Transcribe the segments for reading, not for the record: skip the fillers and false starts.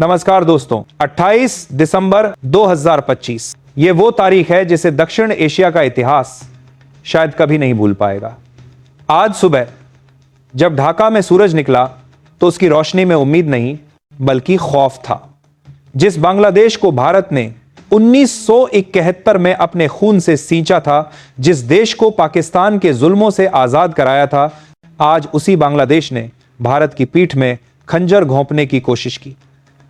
नमस्कार दोस्तों, 28 दिसंबर 2025 ये वो तारीख है जिसे दक्षिण एशिया का इतिहास शायद कभी नहीं भूल पाएगा। आज सुबह जब ढाका में सूरज निकला तो उसकी रोशनी में उम्मीद नहीं बल्कि खौफ था। जिस बांग्लादेश को भारत ने 1971 में अपने खून से सींचा था, जिस देश को पाकिस्तान के जुल्मों से आजाद कराया था, आज उसी बांग्लादेश ने भारत की पीठ में खंजर घोंपने की कोशिश की।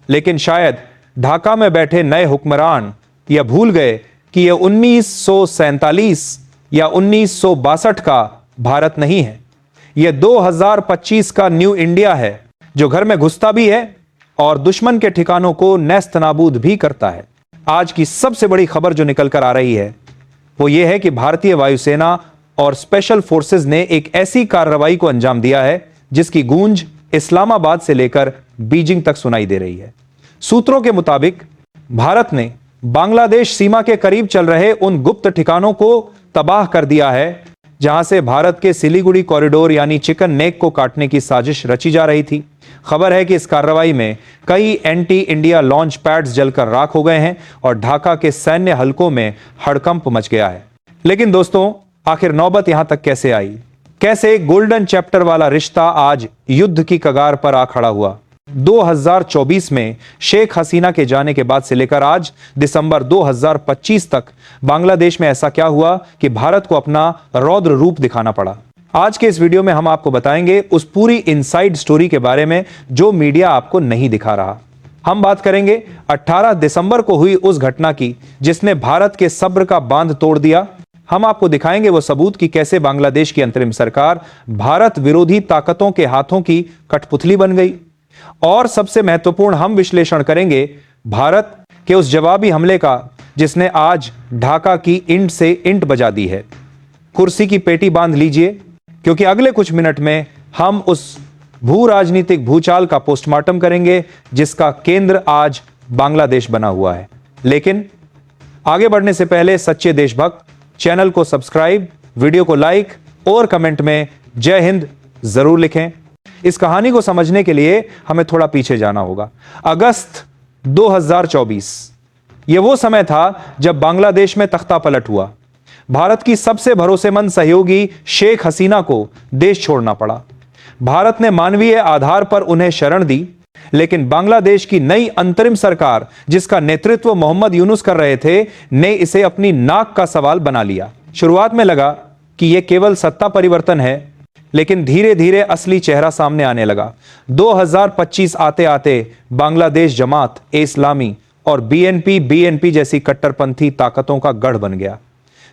लेकिन शायद ढाका में बैठे नए हुक्मरान यह भूल गए कि यह 1947 या 1962 का भारत नहीं है, यह 2025 का न्यू इंडिया है, जो घर में घुसता भी है और दुश्मन के ठिकानों को नेस्त नाबूद भी करता है। आज की सबसे बड़ी खबर जो निकल कर आ रही है वो ये है कि भारतीय वायुसेना और स्पेशल फोर्सेस ने एक ऐसी कार्रवाई को अंजाम दिया है जिसकी गूंज इस्लामाबाद से लेकर बीजिंग तक सुनाई दे रही है। सूत्रों के मुताबिक भारत ने बांग्लादेश सीमा के करीब चल रहे उन गुप्त ठिकानों को तबाह कर दिया है जहां से भारत के सिलीगुड़ी कॉरिडोर यानी चिकन नेक को काटने की साजिश रची जा रही थी। खबर है कि इस कार्रवाई में कई एंटी इंडिया लॉन्च पैड्स जलकर राख हो गए हैं और ढाका के सैन्य हलकों में हड़कंप मच गया है। लेकिन दोस्तों, आखिर नौबत यहां तक कैसे आई? कैसे गोल्डन चैप्टर वाला रिश्ता आज युद्ध की कगार पर आ खड़ा हुआ? 2024 में शेख हसीना के जाने के बाद से लेकर आज दिसंबर 2025 तक बांग्लादेश में ऐसा क्या हुआ कि भारत को अपना रौद्र रूप दिखाना पड़ा? आज के इस वीडियो में हम आपको बताएंगे उस पूरी इनसाइड स्टोरी के बारे में जो मीडिया आपको नहीं दिखा रहा। हम बात करेंगे 18 दिसंबर को हुई उस घटना की जिसने भारत के सब्र का बांध तोड़ दिया। हम आपको दिखाएंगे वो सबूत कि कैसे बांग्लादेश की अंतरिम सरकार भारत विरोधी ताकतों के हाथों की कठपुतली बन गई। और सबसे महत्वपूर्ण हम विश्लेषण करेंगे भारत के उस जवाबी हमले का जिसने आज ढाका की ईंट से ईंट बजा दी है। कुर्सी की पेटी बांध लीजिए, क्योंकि अगले कुछ मिनट में हम उस भू राजनीतिक भूचाल का पोस्टमार्टम करेंगे जिसका केंद्र आज बांग्लादेश बना हुआ है। लेकिन आगे बढ़ने से पहले सच्चे देशभक्त चैनल को सब्सक्राइब, वीडियो को लाइक और कमेंट में जय हिंद जरूर लिखें। इस कहानी को समझने के लिए हमें थोड़ा पीछे जाना होगा। अगस्त 2024 यह वो समय था जब बांग्लादेश में तख्ता पलट हुआ। भारत की सबसे भरोसेमंद सहयोगी शेख हसीना को देश छोड़ना पड़ा। भारत ने मानवीय आधार पर उन्हें शरण दी, लेकिन बांग्लादेश की नई अंतरिम सरकार जिसका नेतृत्व मोहम्मद यूनुस कर रहे थे ने इसे अपनी नाक का सवाल बना लिया। शुरुआत में लगा कि यह केवल सत्ता परिवर्तन है, लेकिन धीरे धीरे असली चेहरा सामने आने लगा। 2025 आते आते बांग्लादेश जमात ए इस्लामी और बीएनपी जैसी कट्टरपंथी ताकतों का गढ़ बन गया।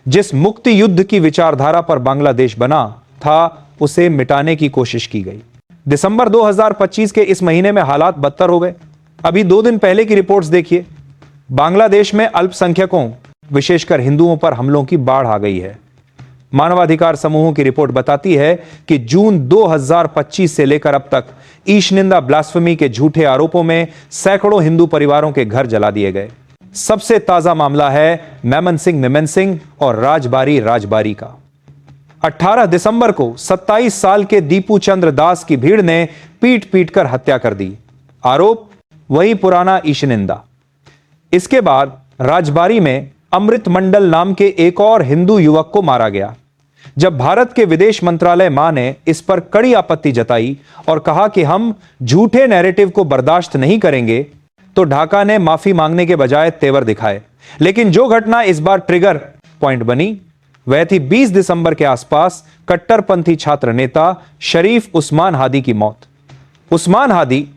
जिस मुक्ति युद्ध की विचारधारा पर बांग्लादेश बना था उसे मिटाने की कोशिश की गई। दिसंबर 2025 के इस महीने में हालात बदतर हो गए। अभी 2 दिन पहले की रिपोर्ट्स देखिए। बांग्लादेश में अल्पसंख्यकों विशेषकर हिंदुओं पर हमलों की बाढ़ आ गई है। मानवाधिकार समूहों की रिपोर्ट बताती है कि जून 2025 से लेकर अब तक ईशनिंदा ब्लास्फेमी के झूठे आरोपों में सैकड़ों हिंदू परिवारों के घर जला दिए गए। सबसे ताजा मामला है मेमन सिंह और राजबारी का। 18 दिसंबर को 27 साल के दीपू चंद्र दास की भीड़ ने पीट कर हत्या कर दी। आरोप वही पुराना ईशनिंदा। इसके बाद राजबारी में अमृत मंडल नाम के एक और हिंदू युवक को मारा गया। जब भारत के विदेश मंत्रालय मां ने इस पर कड़ी आपत्ति जताई और कहा कि हम झूठे नैरेटिव को बर्दाश्त नहीं करेंगे, तो ढाका ने माफी मांगने के बजाय तेवर दिखाए। लेकिन जो घटना इस बार ट्रिगर पॉइंट बनी वह थी 20 दिसंबर के आसपास कट्टरपंथी छात्र नेता शरीफ उस्मान हादी की मौत। उस्मान हादी,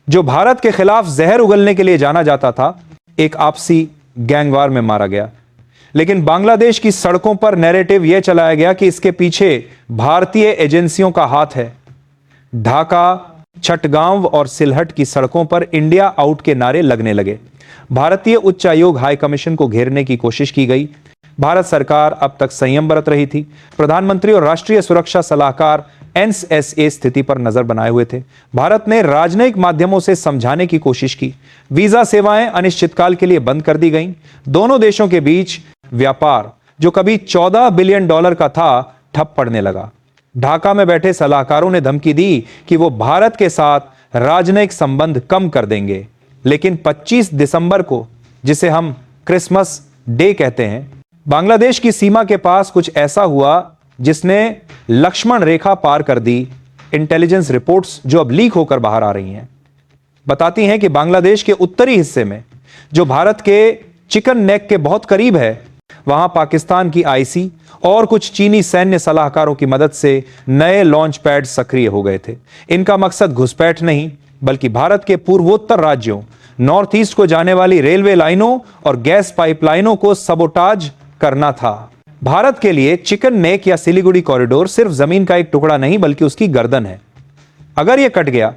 जो भारत के खिलाफ जहर उगलने के लिए जाना जाता था, एक आपसी गैंगवार में मारा गया। लेकिन बांग्लादेश की सड़कों पर नैरेटिव यह चलाया गया कि इसके पीछे भारतीय एजेंसियों का हाथ है। ढाका, चटगांव और सिलहट की सड़कों पर इंडिया आउट के नारे लगने लगे। भारतीय उच्चायोग हाई कमीशन को घेरने की कोशिश की गई। भारत सरकार अब तक संयम बरत रही थी। प्रधानमंत्री और राष्ट्रीय सुरक्षा सलाहकार एनएसए स्थिति पर नजर बनाए हुए थे। भारत ने राजनयिक माध्यमों से समझाने की कोशिश की। वीजा सेवाएं अनिश्चितकाल के लिए बंद कर दी गईं। दोनों देशों के बीच व्यापार, जो कभी $14 बिलियन का था, ठप पड़ने लगा। ढाका में बैठे सलाहकारों ने धमकी दी कि वो भारत के साथ राजनयिक संबंध कम कर देंगे, लेकिन 25 दिसंबर को, जिसे हम क्रिसमस डे कहते हैं, बांग्लादेश की सीमा के पास कुछ ऐसा हुआ जिसने लक्ष्मण रेखा पार कर दी। इंटेलिजेंस रिपोर्ट्स जो अब लीक होकर बाहर आ रही हैं बताती हैं कि बांग्लादेश के उत्तरी हिस्से में, जो भारत के चिकन नेक के बहुत करीब है, वहां पाकिस्तान की आईसी और कुछ चीनी सैन्य सलाहकारों की मदद से नए लॉन्च पैड सक्रिय हो गए थे। इनका मकसद घुसपैठ नहीं, बल्कि भारत के पूर्वोत्तर राज्यों, नॉर्थ ईस्ट को जाने वाली रेलवे लाइनों और गैस पाइपलाइनों को सबोटाज करना था। भारत के लिए चिकन नेक या सिलीगुड़ी कॉरिडोर सिर्फ जमीन का एक टुकड़ा नहीं, बल्कि उसकी गर्दन है। अगर यह कट गया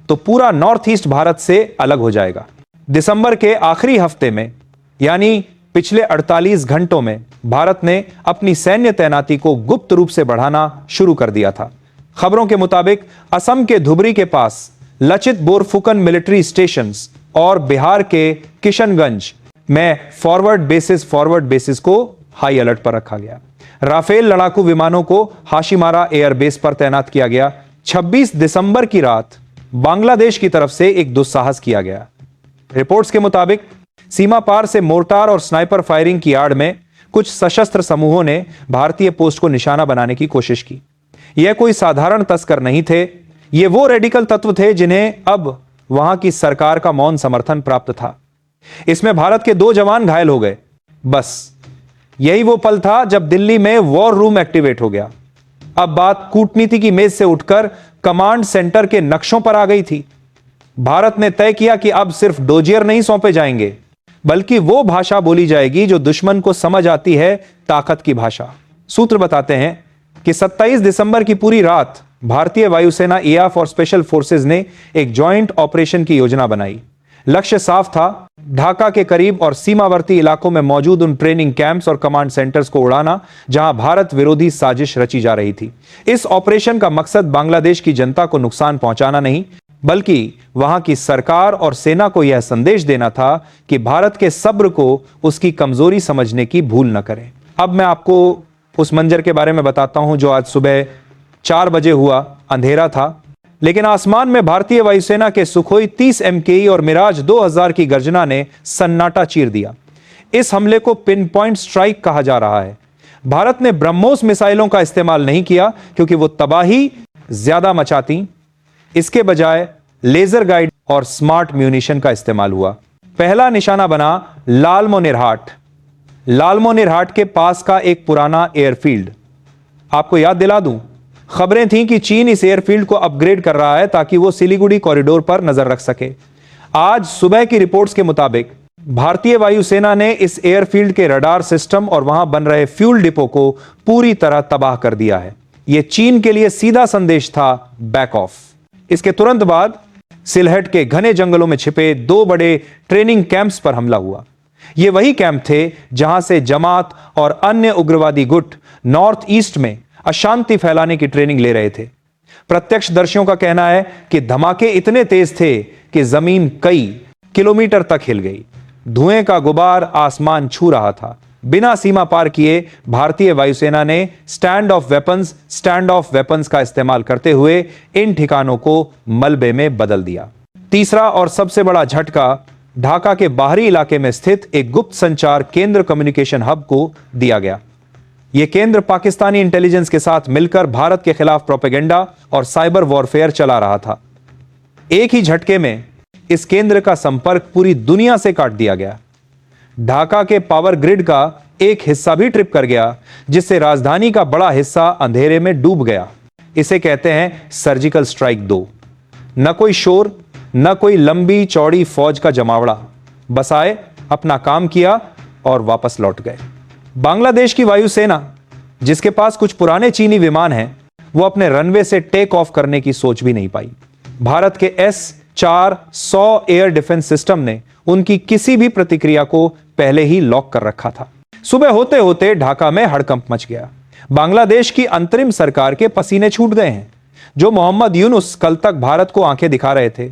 तो पूरा नॉर्थ ईस्ट भारत से अलग हो जाएगा। दिसंबर के आखिरी हफ्ते में, यानी पिछले 48 घंटों में, भारत ने अपनी सैन्य तैनाती को गुप्त रूप से बढ़ाना शुरू कर दिया था। खबरों के मुताबिक असम के धुबरी के पास लचित बोरफुकन मिलिट्री स्टेशंस और बिहार के किशनगंज में फॉरवर्ड बेसिस को हाई अलर्ट पर रखा गया। राफेल लड़ाकू विमानों को हाशिमारा एयरबेस पर तैनात किया गया। 26 दिसंबर की रात बांग्लादेश की तरफ से एक दुस्साहस किया गया। रिपोर्ट्स के मुताबिक सीमा पार से मोर्टार और स्नाइपर फायरिंग की आड़ में कुछ सशस्त्र समूहों ने भारतीय पोस्ट को निशाना बनाने की कोशिश की। यह कोई साधारण तस्कर नहीं थे, ये वो रेडिकल तत्व थे जिन्हें अब वहां की सरकार का मौन समर्थन प्राप्त था। इसमें भारत के 2 जवान घायल हो गए। बस यही वो पल था जब दिल्ली में वॉर रूम एक्टिवेट हो गया। अब बात कूटनीति की मेज से उठकर कमांड सेंटर के नक्शों पर आ गई थी। भारत ने तय किया कि अब सिर्फ डोजियर नहीं सौंपे जाएंगे, बल्कि वो भाषा बोली जाएगी जो दुश्मन को समझ आती है, ताकत की भाषा। सूत्र बताते हैं कि 27 दिसंबर की पूरी रात भारतीय वायुसेना, एआईएफ और स्पेशल फोर्सेज ने एक जॉइंट ऑपरेशन की योजना बनाई। लक्ष्य साफ था, ढाका के करीब और सीमावर्ती इलाकों में मौजूद उन ट्रेनिंग कैंप्स और कमांड सेंटर्स को उड़ाना जहां भारत विरोधी साजिश रची जा रही थी। इस ऑपरेशन का मकसद बांग्लादेश की जनता को नुकसान पहुंचाना नहीं, बल्कि वहां की सरकार और सेना को यह संदेश देना था कि भारत के सब्र को उसकी कमजोरी समझने की भूल न करें। अब मैं आपको उस मंजर के बारे में बताता हूं जो आज सुबह 4 बजे हुआ। अंधेरा था, लेकिन आसमान में भारतीय वायुसेना के सुखोई 30 MKE और मिराज 2000 की गर्जना ने सन्नाटा चीर दिया। इस हमले को पिन पॉइंट स्ट्राइक कहा जा रहा है। भारत ने ब्रह्मोस मिसाइलों का इस्तेमाल नहीं किया क्योंकि वो तबाही ज्यादा मचाती। इसके बजाय लेजर गाइड और स्मार्ट म्यूनिशन का इस्तेमाल हुआ। पहला निशाना बना लालमोनिरहाट। लालमोनिरहाट के पास का एक पुराना एयरफील्ड। आपको याद दिला दूं, खबरें थीं कि चीन इस एयरफील्ड को अपग्रेड कर रहा है ताकि वो सिलीगुड़ी कॉरिडोर पर नजर रख सके। आज सुबह की रिपोर्ट्स के मुताबिक भारतीय वायुसेना ने इस एयरफील्ड के रडार सिस्टम और वहां बन रहे फ्यूल डिपो को पूरी तरह तबाह कर दिया है। यह चीन के लिए सीधा संदेश था, बैक ऑफ। इसके तुरंत बाद सिलहट के घने जंगलों में छिपे 2 बड़े ट्रेनिंग कैंप्स पर हमला हुआ। ये वही कैंप थे जहां से जमात और अन्य उग्रवादी गुट नॉर्थ ईस्ट में अशांति फैलाने की ट्रेनिंग ले रहे थे। प्रत्यक्षदर्शियों का कहना है कि धमाके इतने तेज थे कि जमीन कई किलोमीटर तक हिल गई। धुएं का गुबार आसमान छू रहा था। बिना सीमा पार किए भारतीय वायुसेना ने स्टैंड ऑफ वेपन्स का इस्तेमाल करते हुए इन ठिकानों को मलबे में बदल दिया। तीसरा और सबसे बड़ा झटका ढाका के बाहरी इलाके में स्थित एक गुप्त संचार केंद्र कम्युनिकेशन हब को दिया गया। यह केंद्र पाकिस्तानी इंटेलिजेंस के साथ मिलकर भारत के खिलाफ प्रोपेगेंडा और साइबर वॉरफेयर चला रहा था। एक ही झटके में इस केंद्र का संपर्क पूरी दुनिया से काट दिया गया। ढाका के पावर ग्रिड का एक हिस्सा भी ट्रिप कर गया, जिससे राजधानी का बड़ा हिस्सा अंधेरे में डूब गया। इसे कहते हैं सर्जिकल स्ट्राइक 2। न कोई शोर, न कोई लंबी चौड़ी फौज का जमावड़ा, बस आए, अपना काम किया और वापस लौट गए। बांग्लादेश की वायुसेना, जिसके पास कुछ पुराने चीनी विमान हैं, वो अपने रनवे से टेक ऑफ करने की सोच भी नहीं पाई। भारत के S-400 एयर डिफेंस सिस्टम ने उनकी किसी भी प्रतिक्रिया को पहले ही लॉक कर रखा था। सुबह होते होते ढाका में हड़कंप मच गया। बांग्लादेश की अंतरिम सरकार के पसीने छूट गए हैं। जो मोहम्मद यूनुस कल तक भारत को आंखें दिखा रहे थे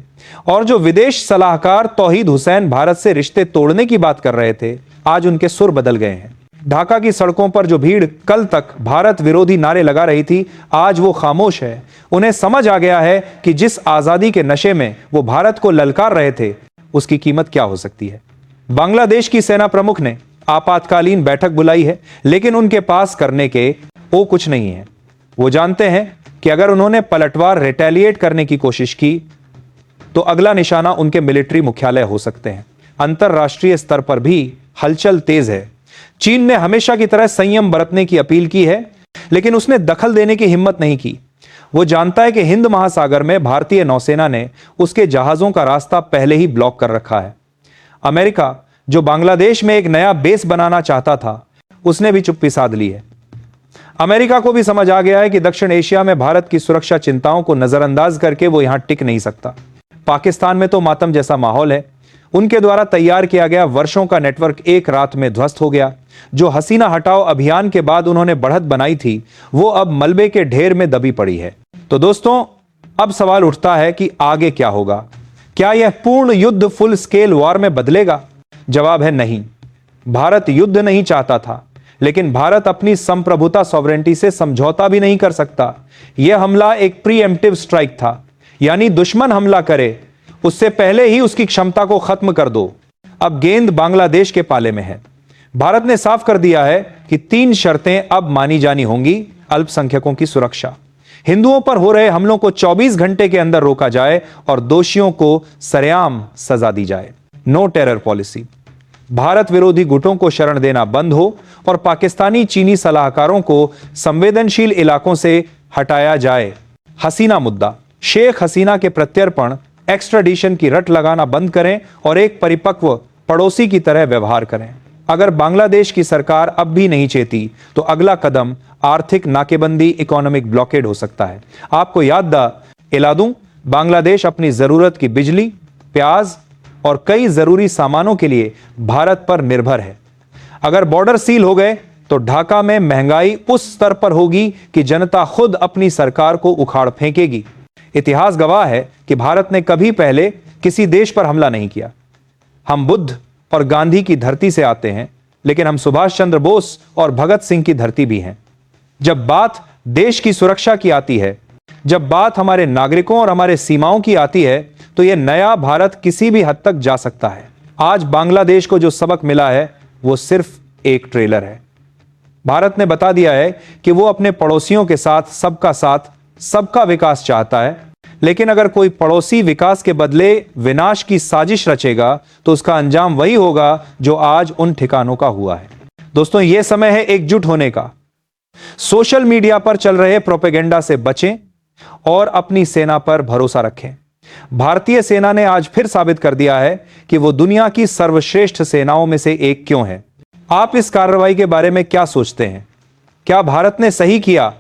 और जो विदेश सलाहकार तौहीद हुसैन भारत से रिश्ते तोड़ने की बात कर रहे थे, आज उनके सुर बदल गए हैं। ढाका की सड़कों पर जो भीड़ कल तक भारत विरोधी नारे लगा रही थी, आज वो खामोश है। उन्हें समझ आ गया है कि जिस आजादी के नशे में वो भारत को ललकार रहे थे, उसकी कीमत क्या हो सकती है। बांग्लादेश की सेना प्रमुख ने आपातकालीन बैठक बुलाई है, लेकिन उनके पास करने के वो कुछ नहीं है। वो जानते हैं कि अगर उन्होंने पलटवार रिटेलिएट करने की कोशिश की तो अगला निशाना उनके मिलिट्री मुख्यालय हो सकते हैं। अंतरराष्ट्रीय स्तर पर भी हलचल तेज है। चीन ने हमेशा की तरह संयम बरतने की अपील की है, लेकिन उसने दखल देने की हिम्मत नहीं की। वो जानता है कि हिंद महासागर में भारतीय नौसेना ने उसके जहाजों का रास्ता पहले ही ब्लॉक कर रखा है। अमेरिका, जो बांग्लादेश में एक नया बेस बनाना चाहता था, उसने भी चुप्पी साध ली है। अमेरिका को भी समझ आ गया है कि दक्षिण एशिया में भारत की सुरक्षा चिंताओं को नजरअंदाज करके वो यहां टिक नहीं सकता। पाकिस्तान में तो मातम जैसा माहौल है। उनके द्वारा तैयार किया गया वर्षों का नेटवर्क एक रात में ध्वस्त हो गया। जो हसीना हटाओ अभियान के बाद उन्होंने बढ़त बनाई थी, वो अब मलबे के ढेर में दबी पड़ी है। तो दोस्तों, अब सवाल उठता है कि आगे क्या होगा? क्या यह पूर्ण युद्ध फुल स्केल वॉर में बदलेगा? जवाब है नहीं। भारत युद्ध नहीं चाहता था, लेकिन भारत अपनी संप्रभुता सॉवरेंटी से समझौता भी नहीं कर सकता। यह हमला एक प्रीएम्प्टिव स्ट्राइक था, यानी दुश्मन हमला करे उससे पहले ही उसकी क्षमता को खत्म कर दो। अब गेंद बांग्लादेश के पाले में है। भारत ने साफ कर दिया है कि 3 शर्तें अब मानी जानी होंगी। अल्पसंख्यकों की सुरक्षा, हिंदुओं पर हो रहे हमलों को 24 घंटे के अंदर रोका जाए और दोषियों को सरेआम सजा दी जाए। नो टेरर पॉलिसी, भारत विरोधी गुटों को शरण देना बंद हो और पाकिस्तानी चीनी सलाहकारों को संवेदनशील इलाकों से हटाया जाए। हसीना मुद्दा, शेख हसीना के प्रत्यर्पण, एक्स्ट्राडिशन की रट लगाना बंद करें और एक परिपक्व पड़ोसी की तरह व्यवहार करें। अगर बांग्लादेश की सरकार अब भी नहीं चेती तो अगला कदम आर्थिक नाकेबंदी, इकोनॉमिक ब्लॉकेड हो सकता है। आपको याद दिला दूं, बांग्लादेश अपनी जरूरत की बिजली, प्याज और कई जरूरी सामानों के लिए भारत पर निर्भर है। अगर बॉर्डर सील हो गए तो ढाका में महंगाई उस स्तर पर होगी कि जनता खुद अपनी सरकार को उखाड़ फेंकेगी। इतिहास गवाह है कि भारत ने कभी पहले किसी देश पर हमला नहीं किया। हम बुद्ध और गांधी की धरती से आते हैं, लेकिन हम सुभाष चंद्र बोस और भगत सिंह की धरती भी हैं। जब बात देश की सुरक्षा की आती है, जब बात हमारे नागरिकों और हमारे सीमाओं की आती है, तो यह नया भारत किसी भी हद तक जा सकता है। आज बांग्लादेश को जो सबक मिला है वो सिर्फ एक ट्रेलर है। भारत ने बता दिया है कि वो अपने पड़ोसियों के साथ सबका विकास चाहता है, लेकिन अगर कोई पड़ोसी विकास के बदले विनाश की साजिश रचेगा तो उसका अंजाम वही होगा जो आज उन ठिकानों का हुआ है। दोस्तों, यह समय है एकजुट होने का। सोशल मीडिया पर चल रहे प्रोपेगेंडा से बचें और अपनी सेना पर भरोसा रखें। भारतीय सेना ने आज फिर साबित कर दिया है कि वो दुनिया की सर्वश्रेष्ठ सेनाओं में से एक क्यों है। आप इस कार्रवाई के बारे में क्या सोचते हैं? क्या भारत ने सही किया?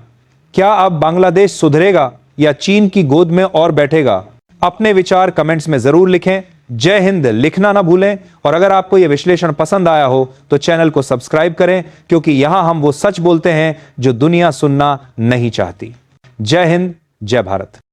क्या अब बांग्लादेश सुधरेगा या चीन की गोद में और बैठेगा? अपने विचार कमेंट्स में जरूर लिखें। जय हिंद लिखना ना भूलें, और अगर आपको यह विश्लेषण पसंद आया हो तो चैनल को सब्सक्राइब करें, क्योंकि यहां हम वो सच बोलते हैं जो दुनिया सुनना नहीं चाहती। जय हिंद, जय भारत।